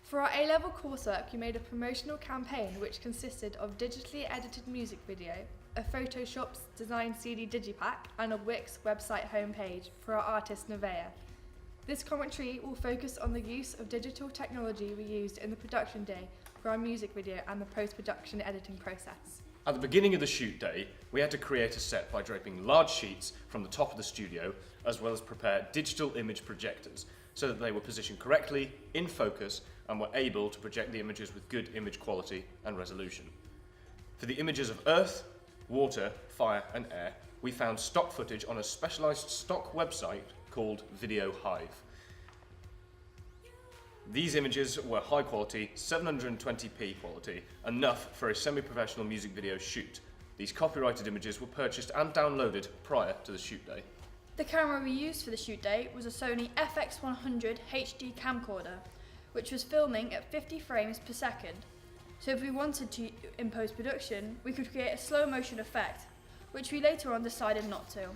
For our A-level coursework, we made a promotional campaign which consisted of digitally edited music video, a Photoshop's designed CD digipack and a Wix website homepage for our artist Nevaeh. This commentary will focus on the use of digital technology we used in the production day for our music video and the post-production editing process. At the beginning of the shoot day, we had to create a set by draping large sheets from the top of the studio, as well as prepare digital image projectors so that they were positioned correctly, in focus, and were able to project the images with good image quality and resolution. For the images of earth, water, fire and air, we found stock footage on a specialised stock website called Video Hive. These images were high quality, 720p quality, enough for a semi-professional music video shoot. These copyrighted images were purchased and downloaded prior to the shoot day. The camera we used for the shoot day was a Sony FX100 HD camcorder, which was filming at 50 frames per second. So if we wanted to, in post-production, we could create a slow motion effect, which we later on decided not to.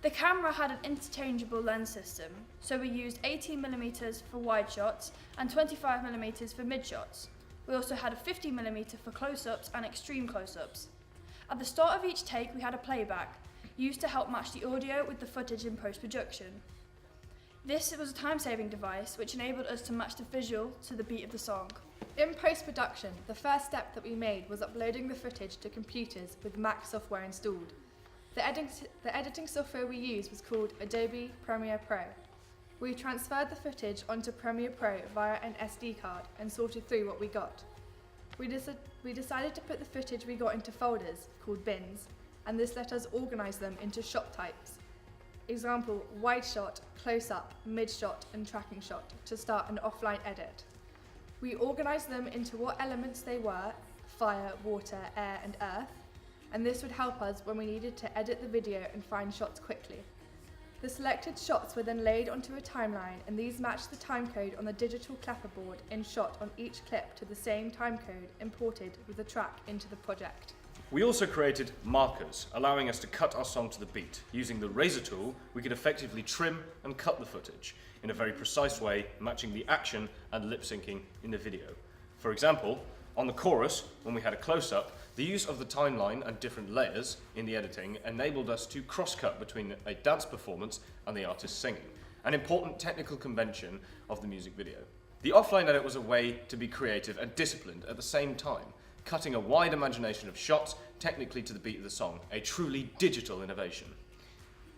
The camera had an interchangeable lens system, so we used 18mm for wide shots and 25mm for mid shots. We also had a 50mm for close-ups and extreme close-ups. At the start of each take we had a playback, used to help match the audio with the footage in post-production. This was a time-saving device which enabled us to match the visual to the beat of the song. In post-production, the first step that we made was uploading the footage to computers with Mac software installed. The editing software we used was called Adobe Premiere Pro. We transferred the footage onto Premiere Pro via an SD card and sorted through what we got. We decided to put the footage we got into folders called bins, and this let us organise them into shot types. Example, wide shot, close-up, mid-shot and tracking shot to start an offline edit. We organised them into what elements they were, fire, water, air and earth, and this would help us when we needed to edit the video and find shots quickly. The selected shots were then laid onto a timeline, and these matched the timecode on the digital clapperboard in shot on each clip to the same timecode imported with the track into the project. We also created markers, allowing us to cut our song to the beat. Using the razor tool, we could effectively trim and cut the footage in a very precise way, matching the action and lip syncing in the video. For example, on the chorus, when we had a close-up, the use of the timeline and different layers in the editing enabled us to cross-cut between a dance performance and the artist singing, an important technical convention of the music video. The offline edit was a way to be creative and disciplined at the same time, cutting a wide imagination of shots technically to the beat of the song, a truly digital innovation.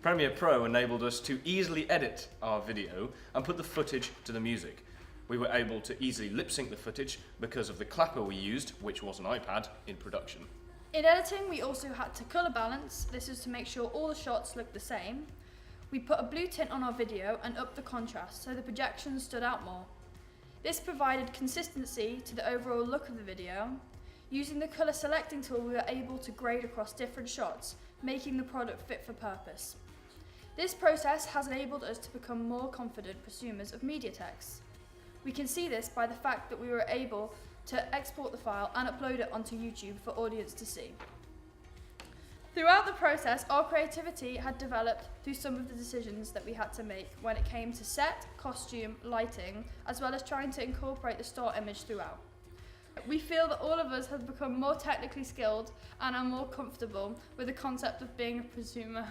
Premiere Pro enabled us to easily edit our video and put the footage to the music. We were able to easily lip sync the footage because of the clapper we used, which was an iPad, in production. In editing, we also had to colour balance. This is to make sure all the shots looked the same. We put a blue tint on our video and upped the contrast so the projections stood out more. This provided consistency to the overall look of the video. Using the colour selecting tool, we were able to grade across different shots, making the product fit for purpose. This process has enabled us to become more confident prosumers of media texts. We can see this by the fact that we were able to export the file and upload it onto YouTube for audience to see. Throughout the process, our creativity had developed through some of the decisions that we had to make when it came to set, costume, lighting, as well as trying to incorporate the star image throughout. We feel that all of us have become more technically skilled and are more comfortable with the concept of being a prosumer.